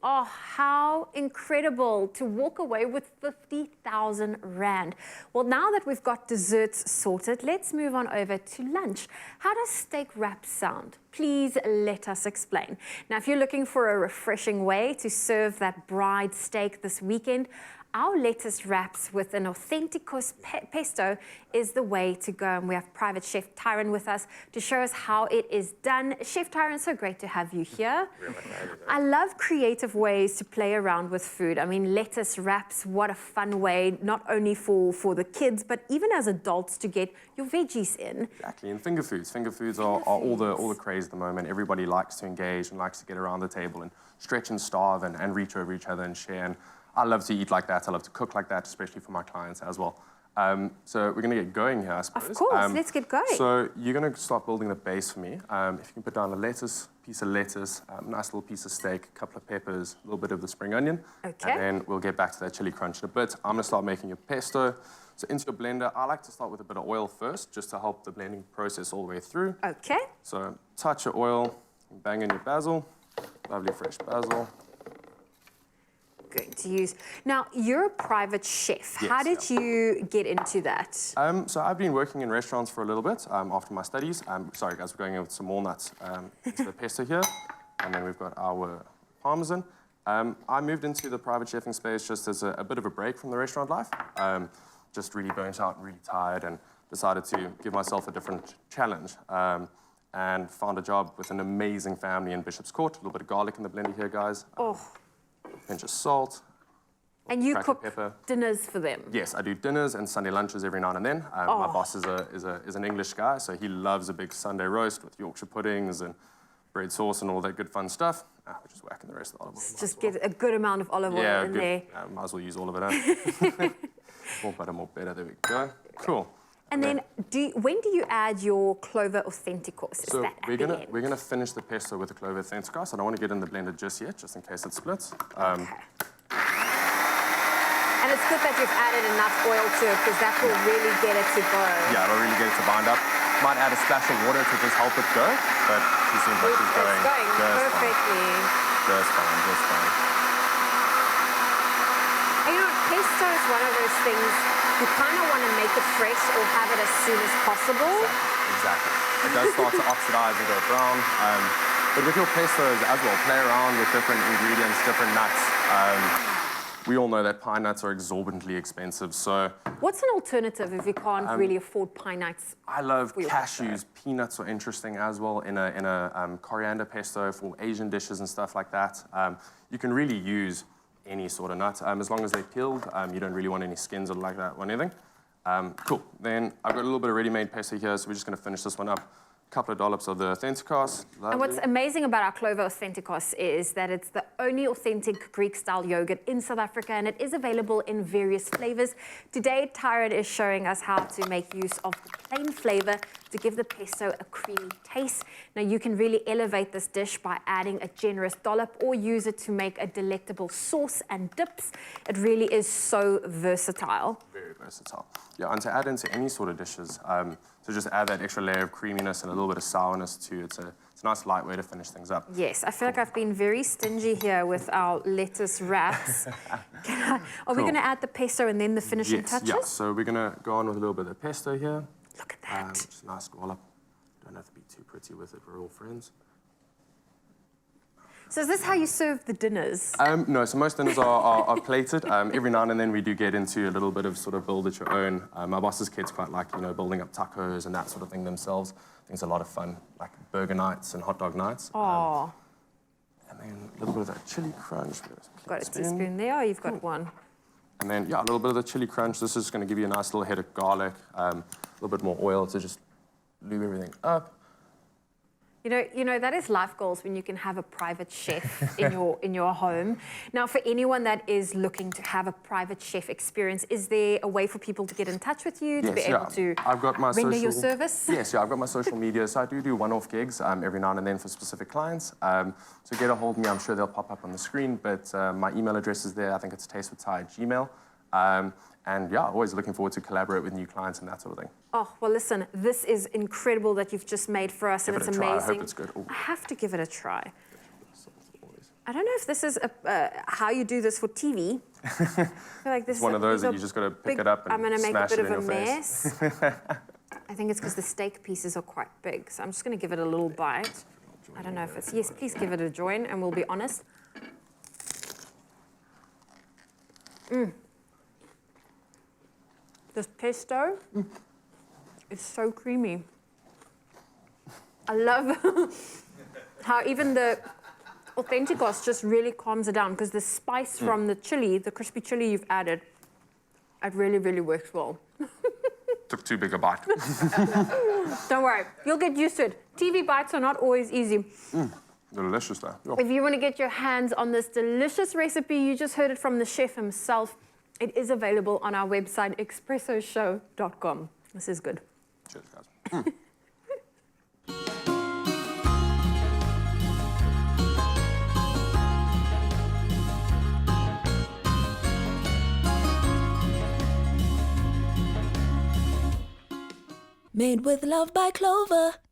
Oh, how incredible to walk away with 50,000 Rand. Well, now that we've got desserts sorted, let's move on over to lunch. How does steak wrap sound? Please let us explain. Now, if you're looking for a refreshing way to serve that bride steak this weekend, our lettuce wraps with an authentic pesto is the way to go. And we have private chef Tyron with us to show us how it is done. Chef Tyron, so great to have you here. I love creative ways to play around with food. I mean, lettuce wraps, what a fun way, not only for the kids, but even as adults to get your veggies in. Exactly, and finger foods. Finger foods are all the craze at the moment. Everybody likes to engage and likes to get around the table and stretch and starve and reach over each other and share. And I love to eat like that. I love to cook like that, especially for my clients as well. So we're going to get going here, I suppose. Of course, let's get going. So you're going to start building the base for me. If you can put down a piece of lettuce, nice little piece of steak, a couple of peppers, a little bit of the spring onion. Okay. And then we'll get back to that chili crunch in a bit. I'm going to start making your pesto. So into your blender, I like to start with a bit of oil first, just to help the blending process all the way through. Okay. So touch of oil, bang in your basil, lovely fresh basil. Going to use. Now, you're a private chef. Yes, how did you get into that? So I've been working in restaurants for a little bit after my studies. Sorry, guys, we're going in with some walnuts into the pesto here. And then we've got our parmesan. I moved into the private chefing space just as a bit of a break from the restaurant life. Just really burnt out and really tired and decided to give myself a different challenge. And found a job with an amazing family in Bishop's Court. A little bit of garlic in the blender here, guys. Oh. Pinch of salt. And you cook pepper. dinners for them? Yes, I do dinners and Sunday lunches every now and then. My boss is an English guy, so he loves a big Sunday roast with Yorkshire puddings and bread sauce and all that good fun stuff. We're just whacking the rest of the olive oil. Just get a good amount of olive oil in there. Might as well use all of it. More butter, more better. There we go. Cool. And then, when do you add your Clover Authenticos? So we're gonna finish the pesto with the Clover Authenticos. I don't want to get in the blender just yet, just in case it splits. Okay. And it's good that you've added enough oil to it, because that will really get it to go. Yeah, it'll really get it to bind up. Might add a splash of water to just help it go, but she seems like she's going perfectly. Just fine, just fine. And you know, pesto is one of those things you kind of want to make it fresh or have it as soon as possible. Exactly. It does start to oxidize and go brown. But with your pestos as well, play around with different ingredients, different nuts. We all know that pine nuts are exorbitantly expensive, so... What's an alternative if you can't really afford pine nuts? I love cashews. Peanuts are interesting as well in a coriander pesto for Asian dishes and stuff like that. You can really use any sort of nut, as long as they're peeled. You don't really want any skins or like that or anything. Cool. Then I've got a little bit of ready-made pesto here, so we're just going to finish this one up. A couple of dollops of the Authenticos. Lovely. And what's amazing about our Clover Authenticos is that it's the only authentic Greek-style yogurt in South Africa, and it is available in various flavors. Today, Tyron is showing us how to make use of the plain flavor to give the pesto a creamy taste. Now, you can really elevate this dish by adding a generous dollop or use it to make a delectable sauce and dips. It really is so versatile. Very versatile. Yeah, and to add into any sort of dishes, so just add that extra layer of creaminess and a little bit of sourness too. It's a nice light way to finish things up. Yes, I feel like I've been very stingy here with our lettuce wraps. Are we going to add the pesto and then the finishing touches? Yeah, so we're going to go on with a little bit of pesto here. Look at that. Just a nice scallop. Don't have to be too pretty with it. We're all friends. So is this how you serve the dinners? No, so most dinners are plated. Every now and then we do get into a little bit of sort of build at your own. My boss's kids quite like, building up tacos and that sort of thing themselves. I think it's a lot of fun, like burger nights and hot dog nights. Oh. And then a little bit of that chili crunch. Got a teaspoon there, or you've got one? And then, yeah, a little bit of the chili crunch. This is going to give you a nice little head of garlic, a little bit more oil to just lube everything up. You know that is life goals when you can have a private chef in your home. Now, for anyone that is looking to have a private chef experience, is there a way for people to get in touch with you to be able to render your service? Yes, yeah, I've got my social media, so I do one-off gigs every now and then for specific clients. So get a hold of me. I'm sure they'll pop up on the screen, but my email address is there. I think it's tastewithty@gmail.com. And yeah, always looking forward to collaborate with new clients and that sort of thing. Oh, well, listen, this is incredible that you've just made for us, and it's amazing. I hope it's good. Ooh. I have to give it a try. I don't know if this is how you do this for TV. I feel like this It's one of those that these you are just got to pick big- it up and I'm going to make a smash bit it of in a your face. mess. I think it's because the steak pieces are quite big. So I'm just going to give it a little bite. I don't know if it's... Yes, please give it a join, and we'll be honest. This pesto is so creamy. I love how even the Authenticos just really calms it down because the spice from the chili, the crispy chili you've added, it really, really works well. Took too big a bite. Don't worry, you'll get used to it. TV bites are not always easy. Delicious though. Yeah. If you want to get your hands on this delicious recipe, you just heard it from the chef himself. It is available on our website, expressoshow.com. This is good. Cheers, guys. Made with love by Clover.